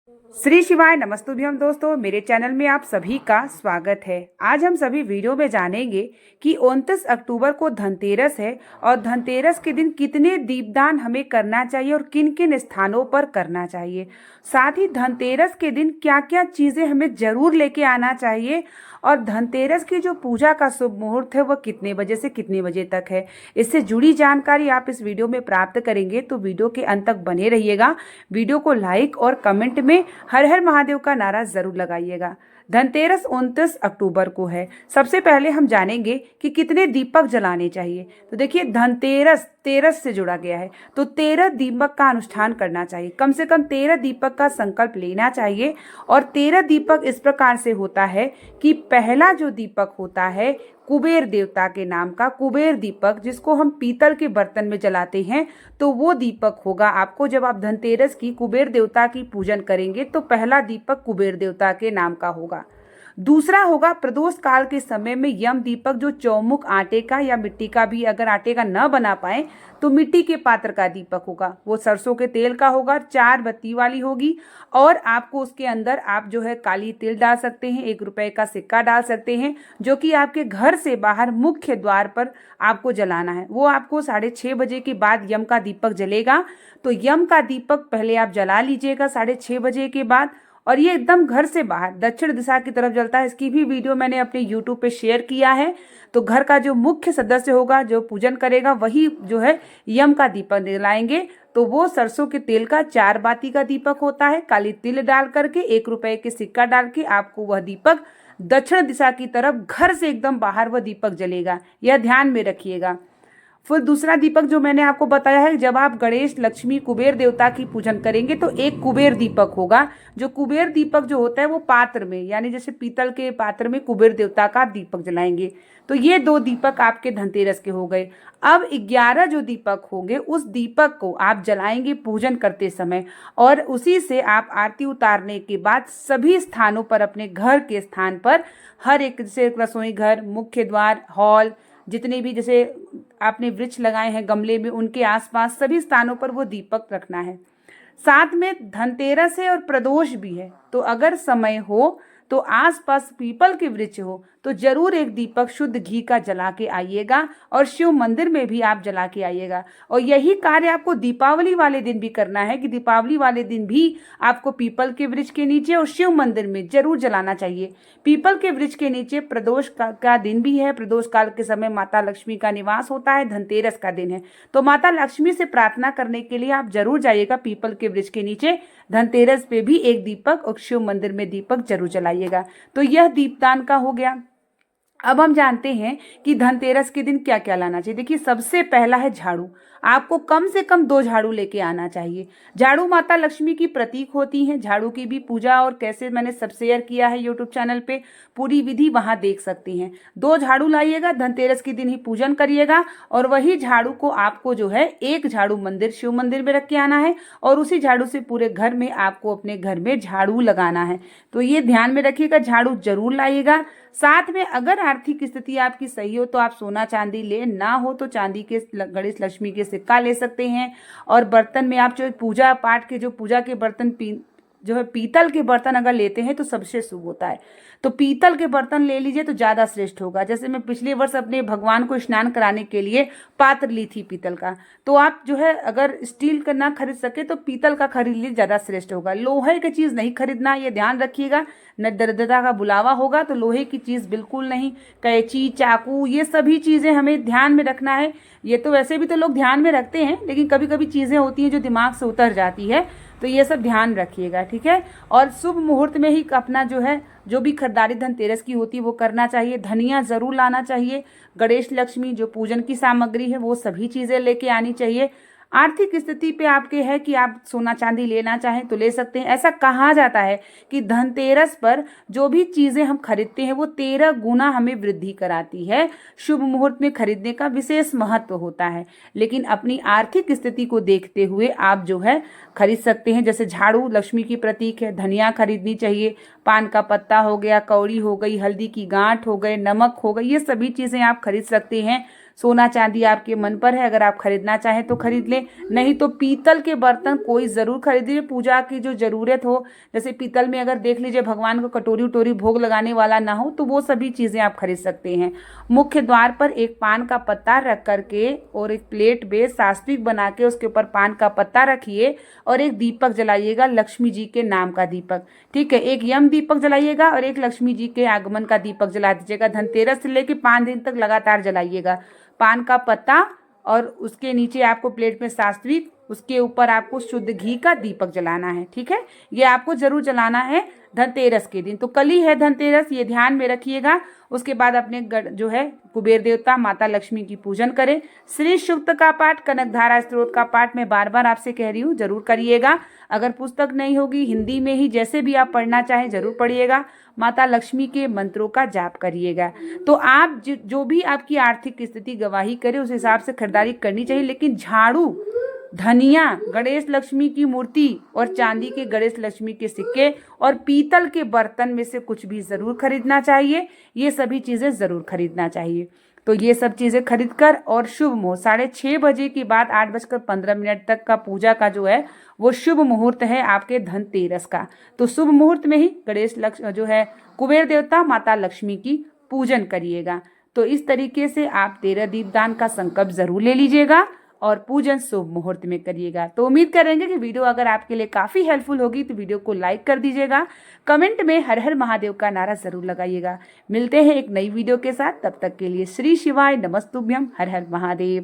श्री शिवाय नमस्तुभ्यम दोस्तों, मेरे चैनल में आप सभी का स्वागत है। आज हम सभी वीडियो में जानेंगे कि 29 अक्टूबर को धनतेरस है और धनतेरस के दिन कितने दीपदान हमें करना चाहिए और किन किन स्थानों पर करना चाहिए। साथ ही धनतेरस के दिन क्या क्या चीज़ें हमें जरूर लेके आना चाहिए और धनतेरस की जो पूजा का शुभ मुहूर्त है वह कितने बजे से कितने बजे तक है। इससे जुड़ी जानकारी आप इस वीडियो में प्राप्त करेंगे, तो वीडियो के अंत तक बने रहिएगा। वीडियो को लाइक और कमेंट में हर हर महादेव का नारा जरूर लगाइएगा। धनतेरस 29 अक्टूबर को है। सबसे पहले हम जानेंगे कि कितने दीपक जलाने चाहिए। तो देखिए, धनतेरस तेरस से जुड़ा गया है, तो 13 दीपक का अनुष्ठान करना चाहिए। कम से कम 13 दीपक का संकल्प लेना चाहिए। और 13 दीपक इस प्रकार से होता है कि पहला जो दीपक होता है कुबेर देवता के नाम का कुबेर दीपक, जिसको हम पीतल के बर्तन में जलाते हैं, तो वो दीपक होगा आपको। जब आप धनतेरस की कुबेर देवता की पूजन करेंगे तो पहला दीपक कुबेर देवता के नाम का होगा। दूसरा होगा प्रदोष काल के समय में यम दीपक, जो चौमुख आटे का या मिट्टी का भी, अगर आटे का न बना पाए तो मिट्टी के पात्र का दीपक होगा। वो सरसों के तेल का होगा, 4 बत्ती वाली होगी। और आपको उसके अंदर आप जो है काली तिल डाल सकते हैं, 1 रुपए का सिक्का डाल सकते हैं, जो कि आपके घर से बाहर मुख्य द्वार पर आपको जलाना है। वो आपको 6:30 बजे के बाद यम का दीपक जलेगा। तो यम का दीपक पहले आप जला लीजिएगा 6:30 बजे के बाद, और ये एकदम घर से बाहर दक्षिण दिशा की तरफ जलता है। इसकी भी वीडियो मैंने अपने YouTube पे शेयर किया है। तो घर का जो मुख्य सदस्य होगा, जो पूजन करेगा, वही जो है यम का दीपक जलाएंगे। तो वो सरसों के तेल का 4 बाती का दीपक होता है। काली तिल डाल करके 1 रुपए के सिक्का डाल के आपको वह दीपक दक्षिण दिशा की तरफ घर से एकदम बाहर वह दीपक जलेगा, यह ध्यान में रखिएगा। फिर दूसरा दीपक जो मैंने आपको बताया है, जब आप गणेश, लक्ष्मी, कुबेर देवता की पूजन करेंगे तो एक कुबेर दीपक होगा। जो कुबेर दीपक जो होता है वो पात्र में, यानी जैसे पीतल के पात्र में कुबेर देवता का दीपक जलाएंगे। तो ये 2 दीपक आपके धनतेरस के हो गए। अब 11 जो दीपक होंगे, उस दीपक को आप जलाएंगे पूजन करते समय, और उसी से आप आरती उतारने के बाद सभी स्थानों पर, अपने घर के स्थान पर, हर एक, जैसे रसोई घर, मुख्य द्वार, हॉल, जितने भी जैसे आपने वृक्ष लगाए हैं गमले में, उनके आसपास सभी स्थानों पर वो दीपक रखना है। साथ में धनतेरस है और प्रदोष भी है, तो अगर समय हो तो आसपास पीपल के वृक्ष हो तो जरूर एक दीपक शुद्ध घी का जला के आइएगा, और शिव मंदिर में भी आप जला के आइएगा। और यही कार्य आपको दीपावली वाले दिन भी करना है, कि दीपावली वाले दिन भी आपको पीपल के वृक्ष के नीचे और शिव मंदिर में जरूर जलाना चाहिए। पीपल के वृक्ष के नीचे प्रदोष का दिन भी है। प्रदोष काल के समय माता लक्ष्मी का निवास होता है, धनतेरस का दिन है, तो माता लक्ष्मी से प्रार्थना करने के लिए आप जरूर जाइएगा पीपल के वृक्ष के नीचे। धनतेरस पे भी एक दीपक और शिव मंदिर में दीपक जरूर जलाइएगा। तो यह दीपदान का हो गया। अब हम जानते हैं कि धनतेरस के दिन क्या क्या लाना चाहिए। देखिए, सबसे पहला है झाड़ू। आपको कम से कम 2 झाड़ू लेके आना चाहिए। झाड़ू माता लक्ष्मी की प्रतीक होती हैं। झाड़ू की भी पूजा और कैसे मैंने सब शेयर किया है यूट्यूब चैनल पे, पूरी विधि वहां देख सकती हैं। 2 झाड़ू लाइएगा, धनतेरस के दिन ही पूजन करिएगा, और वही झाड़ू को आपको जो है एक झाड़ू मंदिर, शिव मंदिर में रख के आना है, और उसी झाड़ू से पूरे घर में आपको अपने घर में झाड़ू लगाना है। तो ये ध्यान में रखिएगा, झाड़ू जरूर लाइएगा। साथ में अगर आर्थिक स्थिति आपकी सही हो तो आप सोना चांदी ले, ना हो तो चांदी के गणेश लक्ष्मी के सिक्का ले सकते हैं। और बर्तन में आप जो पूजा पाठ के, जो पूजा के बर्तन जो है पीतल के बर्तन अगर लेते हैं तो सबसे शुभ होता है। तो पीतल के बर्तन ले लीजिए तो ज़्यादा श्रेष्ठ होगा। जैसे मैं पिछले वर्ष अपने भगवान को स्नान कराने के लिए पात्र ली थी पीतल का, तो आप जो है अगर स्टील का ना खरीद सके तो पीतल का खरीद लीजिए, ज़्यादा श्रेष्ठ होगा। लोहे की चीज़ नहीं खरीदना, ये ध्यान रखिएगा, न दरिद्रता का बुलावा होगा। तो लोहे की चीज़ बिल्कुल नहीं। कैंची, चाकू, ये सभी चीज़ें हमें ध्यान में रखना है। ये तो वैसे भी तो लोग ध्यान में रखते हैं, लेकिन कभी कभी चीज़ें होती हैं जो दिमाग से उतर जाती है, तो ये सब ध्यान रखिएगा, ठीक है। और शुभ मुहूर्त में ही अपना जो है जो भी खरीदारी धनतेरस की होती है वो करना चाहिए। धनिया जरूर लाना चाहिए। गणेश लक्ष्मी जो पूजन की सामग्री है वो सभी चीज़ें लेके आनी चाहिए। आर्थिक स्थिति पे आपके है कि आप सोना चांदी लेना चाहें तो ले सकते हैं। ऐसा कहा जाता है कि धनतेरस पर जो भी चीज़ें हम खरीदते हैं वो 13 गुना हमें वृद्धि कराती है। शुभ मुहूर्त में खरीदने का विशेष महत्व होता है, लेकिन अपनी आर्थिक स्थिति को देखते हुए आप जो है खरीद सकते हैं। जैसे झाड़ू लक्ष्मी की प्रतीक है, धनिया खरीदनी चाहिए, पान का पत्ता हो गया, कौड़ी हो गई, हल्दी की गांठ हो गए, नमक हो गई, ये सभी चीज़ें आप खरीद सकते हैं। सोना चांदी आपके मन पर है, अगर आप खरीदना चाहें तो खरीद लें, नहीं तो पीतल के बर्तन कोई ज़रूर खरीदिए। पूजा की जो ज़रूरत हो, जैसे पीतल में अगर देख लीजिए भगवान को कटोरी उटोरी भोग लगाने वाला ना हो, तो वो सभी चीज़ें आप खरीद सकते हैं। मुख्य द्वार पर एक पान का पत्ता रख करके और एक प्लेट में सात्विक बना के उसके ऊपर पान का पत्ता रखिए और एक दीपक जलाइएगा, लक्ष्मी जी के नाम का दीपक। ठीक है, एक यम दीपक जलाइएगा और एक लक्ष्मी जी के आगमन का दीपक जला दीजिएगा। धनतेरस से लेकर 5 दिन तक लगातार जलाइएगा। पान का पत्ता और उसके नीचे आपको प्लेट में सात्विक, उसके ऊपर आपको शुद्ध घी का दीपक जलाना है। ठीक है, ये आपको जरूर जलाना है धनतेरस के दिन। तो कल ही है धनतेरस, ये ध्यान में रखिएगा। उसके बाद अपने जो है कुबेर देवता माता लक्ष्मी की पूजन करें। श्री सूक्त का पाठ, कनकधारा स्तोत्र का पाठ मैं बार बार आपसे कह रही हूँ, जरूर करिएगा। अगर पुस्तक नहीं होगी, हिंदी में ही जैसे भी आप पढ़ना चाहें जरूर पढ़िएगा। माता लक्ष्मी के मंत्रों का जाप करिएगा। तो आप जो भी आपकी आर्थिक स्थिति गवाही करे उस हिसाब से खरीदारी करनी चाहिए। लेकिन झाड़ू, धनिया, गणेश लक्ष्मी की मूर्ति और चांदी के गणेश लक्ष्मी के सिक्के और पीतल के बर्तन में से कुछ भी जरूर खरीदना चाहिए। ये सभी चीजें जरूर खरीदना चाहिए। तो ये सब चीजें खरीदकर और शुभ मुहूर्त 6:30 बजे के बाद 8:15 तक का पूजा का जो है वो शुभ मुहूर्त है आपके धनतेरस का। तो शुभ मुहूर्त में ही गणेश जो है कुबेर देवता माता लक्ष्मी की पूजन करिएगा। तो इस तरीके से आप 13 दीपदान का संकल्प जरूर ले लीजिएगा और पूजन शुभ मुहूर्त में करिएगा। तो उम्मीद करेंगे कि वीडियो अगर आपके लिए काफ़ी हेल्पफुल होगी तो वीडियो को लाइक कर दीजिएगा। कमेंट में हर हर महादेव का नारा जरूर लगाइएगा। मिलते हैं एक नई वीडियो के साथ, तब तक के लिए श्री शिवाय नमस्तुभ्यम, हर हर महादेव।